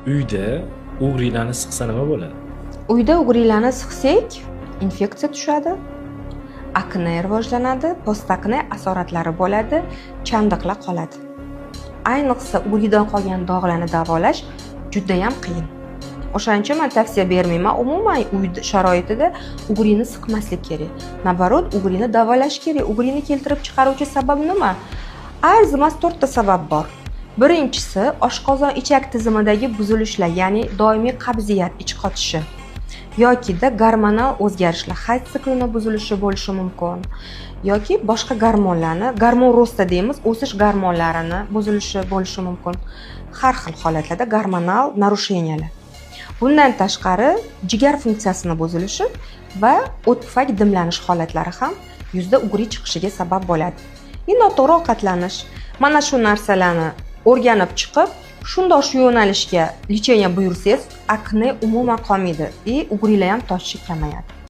Uyda o'g'rilarni siqsa nima bo'ladi? Uyda o'g'rilarni siqsak, infeksiya tushadi, akne rivojlanadi, postakne asoratlari bo'ladi, chandiqlar qoladi. Ayniqsa o'g'ridan qolgan dog'larni davolash juda ham qiyin. O'shaning uchun men tavsiya bermayman. Umuman uy sharoitida o'g'rini siqmaslik kerak. Nabarot, o'g'rini davolash kerak. O'g'rini keltirib chiqaruvchi sabab nima? Arzimas 4 ta sabab bor. Birinchisi oshqozon ichak tizimidagi buzilishlar, ya'ni doimiy qabziyat, ich qotishi yoki-da gormonal o'zgarishlar, hayz siklini buzilishi bo'lishi mumkin yoki boshqa gormonlarni, gormon ro'sta deymiz, o'sish gormonlarini buzilishi bo'lishi mumkin. Har xil holatlarda gormonal narusheniyalar. Bundan tashqari jigar funksiyasini buzilishi va o't pufak dimlanish holatlari ham yuzda o'g'ri chiqishiga sabab bo'ladi. Noto'g'ri ovqatlanish. Mana shu narsalarni o'rganib chiqib, shundoq shu yo'nalishga lecheniya buyursangiz, akne umuman qolmaydi va o'g'rilar ham toshishi kamayadi.